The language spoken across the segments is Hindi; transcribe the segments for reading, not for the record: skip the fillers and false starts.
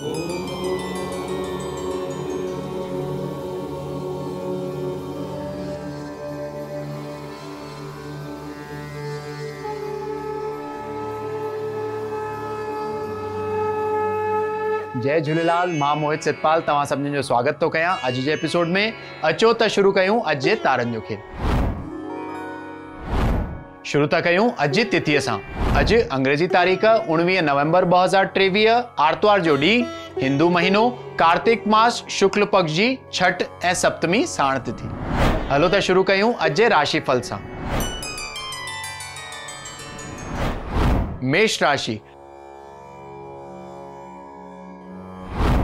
जय झूलेलाल। मां मोहित सितपाल तव्हां सभिनी जो स्वागत तो कयां अॼु जे एपिसोड में। अचो त शुरू कयूं अॼु जे तारनि जो खेल। शुरू था कयूं अॼु जी तिथीअ सां। अॼु अंग्रेजी तारीख़ 19 नवंबर 2023 आर्तवार जो ॾींहुं, हिंदू महीनो कार्तिक मास शुक्ल पक्ष जी छठ ऐं सप्तमी साण तिथि। हलो त शुरू कयूं अॼु जे राशिफल सां। मेष राशि।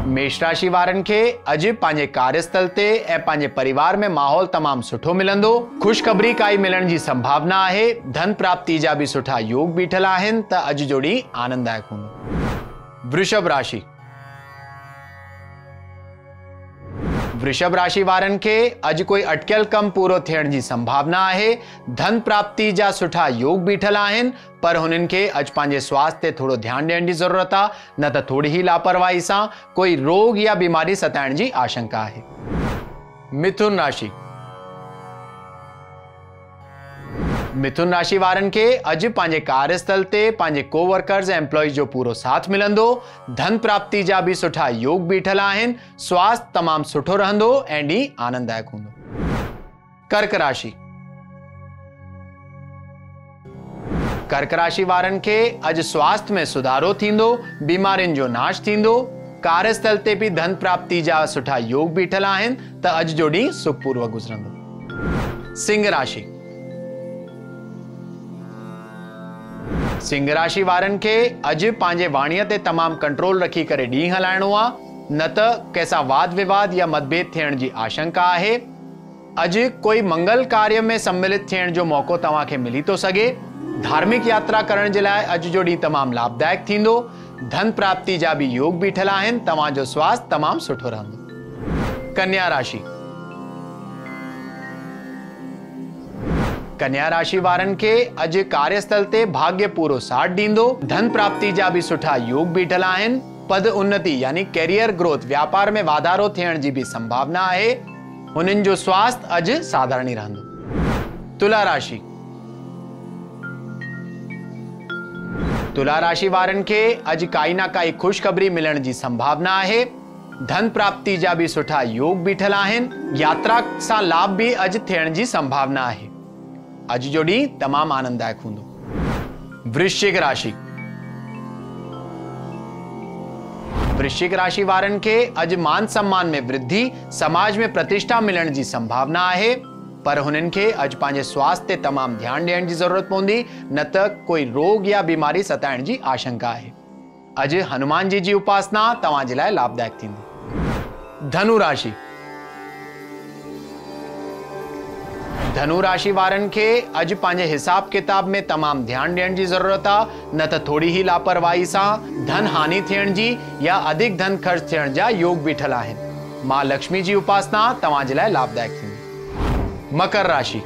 मेष राशि वारनि खे अॼु पंहिंजे कार्यस्थल ते ऐं पंहिंजे परिवार में माहौल तमामु सुठो मिलंदो। ख़ुशख़बरी काई मिलण जी संभावना आहे। धन प्राप्ति जा बि सुठा योग बीठल आहिनि त अॼु जो ॾींहुं आनंददायक हूंदो। वृषभ राशि। वृषभ राशि वारनि खे अॼु कोई अटकियल कम पूरो थियण जी संभावना आहे। धन प्राप्ति जा सुठा योग बीठल आहिनि, पर हुननि खे अॼु पंहिंजे स्वास्थ्य ते थोरो ध्यानु ॾियण जी ज़रूरत आहे, न त थोरी ही लापरवाही सां कोई रोग या बीमारी सताइण जी आशंका आहे। मिथुन राशि। मिथुन राशि वारनि खे अॼु पंहिंजे कार्यस्थल ते पंहिंजे कोवर्कर्स ऐं एम्प्लॉइज जो पूरो साथ मिलंदो। धन प्राप्ति जा बि सुठा योग बीठल आहिनि। स्वास्थ्य तमामु सुठो रहंदो ऐं ॾींहुं आनंददायक हूंदो। कर्क राशि। कर्क राशि वारनि खे अॼु स्वास्थ्य में सुधारो थींदो, बीमारियुनि जो नाश थींदो। कार्यस्थल ते बि धन प्राप्ति जा सुठा योग बीठल आहिनि त अॼु जो ॾींहुं सुखपूर्वक गुज़रंदो। सिंह राशि। सिंह राशि वारनि खे अॼु पंहिंजे वाणीअ ते तमामु कंट्रोल रखी करे ॾींहुं हलाइणो आहे, न त कंहिंसां वाद विवाद या मतभेद थियण जी आशंका आहे। अॼु कोई मंगल कार्य में सम्मिलित थियण जो मौको तव्हांखे मिली थो सघे। धार्मिक यात्रा करण जे लाइ अॼु जो ॾींहुं तमामु लाभदायक थींदो। धन प्राप्ति जा बि योग बीठल आहिनि। तव्हांजो स्वास्थ्य तमामु सुठो रहंदो। कन्या राशि। कन्या राशि वारनि खे अॼु कार्यस्थल ते भाग्य पूरो साथ ॾींदो। धन प्राप्ति जा बि सुठा योग बीठल आहिनि। पद उन्नति यानी कैरियर ग्रोथ, व्यापार में वाधारो थियण जी बि संभावना आहे। हुननि जो स्वास्थ्य अॼु साधारण ई रहंदो। तुला राशि। तुला राशि वारनि खे अॼु काई ना काई ख़ुशख़बरी मिलण जी संभावना आहे। धन प्राप्ति जा बि सुठा योग बीठल आहिनि। यात्रा सां लाभ बि अॼु थियण जी संभावना आहे। अॼु जो ॾींहुं तमामु आनंददायक हूंदो। वृश्चिक राशि। वृश्चिक राशि वारनि खे अॼु मान सम्मान में वृद्धि, समाज में प्रतिष्ठा मिलण जी संभावना आहे, पर हुननि खे अॼु पंहिंजे स्वास्थ्य ते तमामु ध्यानु ॾियण जी ज़रूरत पवंदी, न त कोई रोग या बीमारी सताइण जी आशंका आहे। अॼु हनुमान जी उपासना तव्हां जे लाइ लाभदायक थींदी। धनु राशि। धनु राशि वारनि खे अॼु पंहिंजे हिसाब किताब में तमामु ध्यानु ॾियण जी ज़रूरत आहे, न त थोरी ही लापरवाही सां धन हानि थियण जी या अधिक धन ख़र्च थियण जा योग बीठल आहिनि। मां लक्ष्मी जी उपासना तव्हां जे लाइ लाभदायक थींदी। मकर राशि।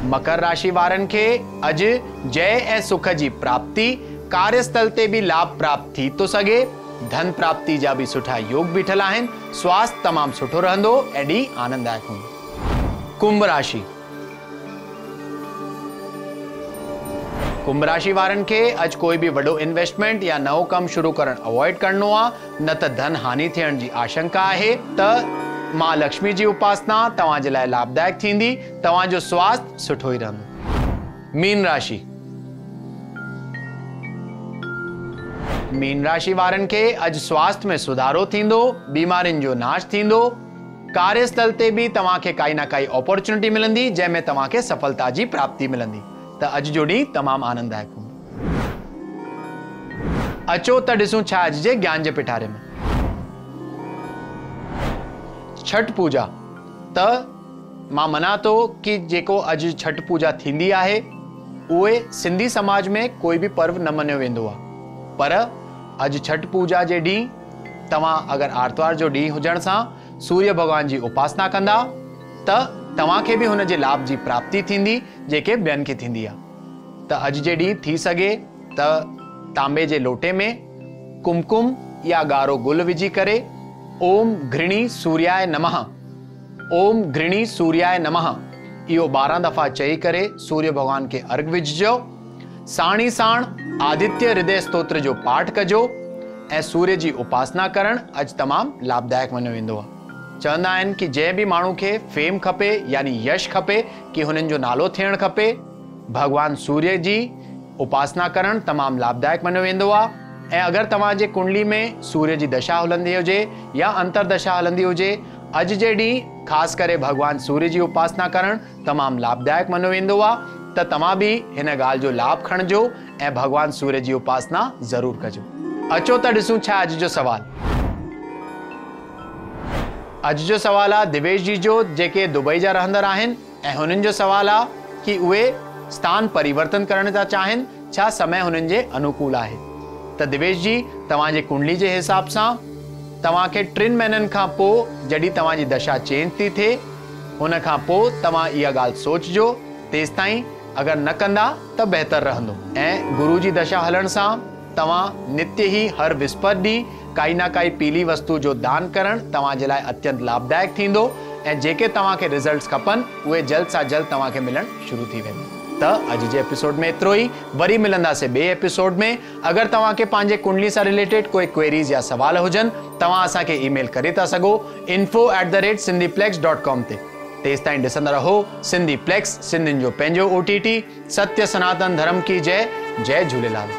मकर राशि वारनि खे अॼु जय ऐं सुख जी प्राप्ति, कार्यस्थल ते बि लाभ प्राप्त थी थो सघे। धन प्राप्ति जा बि सुठा योग बीठल आहिनि। स्वास्थ्य तमामु सुठो रहंदो ऐं ॾींहुं आनंददायक हूंदो। कुंभ राशि। कुंभ राशि वारनि खे अॼु कोई बि वॾो इन्वेस्टमेंट या नओं कमु शुरू करणु अवॉइड करणो आहे, न त धन हानि थियण जी आशंका आहे। त मां लक्ष्मी जी उपासना तव्हां जे लाइ लाभदायक थींदी। तव्हांजो स्वास्थ्य सुठो ई रहंदो। मीन राशि। मीन राशि वारनि खे अॼु स्वास्थ्य में सुधारो थींदो, बीमारियुनि जो नाश थींदो। कार्यस्थल ते बि तव्हांखे काई ना काई अपॉर्चुनिटी मिलंदी, जंहिंमें तव्हांखे सफलता जी प्राप्ति मिलंदी। त अॼु जो ॾींहुं तमामु आनंददायक हूंदो। अचो त ॾिसूं छा अॼु जे ज्ञान जे पिटारे में। छठ पूजा। त मां मञा थो कि जेको अॼु छठ पूजा थींदी आहे, उहे सिंधी समाज में कोई बि पर्व न मञियो वेंदो आहे, पर अॼु छठ पूजा जे ॾींहुं तव्हां अगरि आर्तवार जो ॾींहुं हुजण सां सूर्य भगवान जी उपासना कंदा त तव्हांखे बि हुन जे लाभ जी प्राप्ति थींदी, जेके ॿियनि खे थींदी आहे। त अॼु जे ॾींहुं थी सघे त तांबे जे लोटे में कुमकुम या गारो गुल विझी करे ओम घृणी सूर्याय नमः, ओम घृणी सूर्याय नमः इहो 12 दफ़ा चई करे सूर्य भगवान के अर्घ विझजो। साणी साण आदित्य हृदय स्तोत्र जो पाठ कजो ऐं सूर्य जी उपासना करण अज तमाम लाभदायक मञियो वेंदो आहे। चवंदा आहिनि कि जंहिं बि माण्हू खे फेम खपे यानी यश खपे कि हुननि जो नालो थियणु खपे, भगवान सूर्य जी उपासना करण तमाम लाभदायक मञियो वेंदो आहे। ऐं अगरि तव्हांजे कुंडली में सूर्य जी दशा हलंदी हुजे या अंतरदशा हलंदी हुजे, अॼु जे ॾींहुं ख़ासि करे भगवान सूर्य जी उपासना करण तमाम लाभदायक मञियो वेंदो आहे। त तव्हां बि हिन ॻाल्हि जो लाभ खणिजो ऐं भगवान सूर्य जी उपासना ज़रूर कजो। अचो त ॾिसूं छा अॼु जो सवाल। अॼु जो सवाल आहे दिवेश जी जो, जेके दुबई जा रहंदड़ आहिनि ऐं हुननि जो सवाल आहे कि उहे स्थान परिवर्तन करण था चाहिनि, छा समय हुननि जे अनुकूल आहे। त दिवेश जी, तव्हांजे कुंडली जे हिसाब सां तव्हांखे 3 महीननि खां पोइ जॾहिं तव्हांजी दशा चेंज थी थिए, हुन खां पोइ तव्हां इहा ॻाल्हि सोचिजो। तेसि ताईं अगरि न कंदा त बहितर रहंदो। ऐं गुरु जी दशा हलण सां तव्हां नित्य ही हर विस्पति ॾींहुं काई न काई पीली वस्तु जो दान करण तव्हां जे लाइ अत्यंत लाभदायक थींदो ऐं जेके तव्हांखे रिज़ल्ट्स खपनि उहे जल्द सां जल्द तव्हांखे मिलणु शुरू थी वेंदो। त अॼु जे एपिसोड में एतिरो ई। वरी मिलंदासीं ॿिए एपिसोड में। अगरि तव्हांखे पंहिंजे कुंडली सां रिलेटेड कोई क्वेरीज़ या सवाल हुजनि, तव्हां असांखे ईमेल करे था सघो info@sindhiplex.com ते। तेसि ताईं ॾिसंदा रहो सिंधी प्लेक्स, सिंधियुनि जो पंहिंजो OTT। सत्य सनातन धर्म की जय। जय झूलेलाल।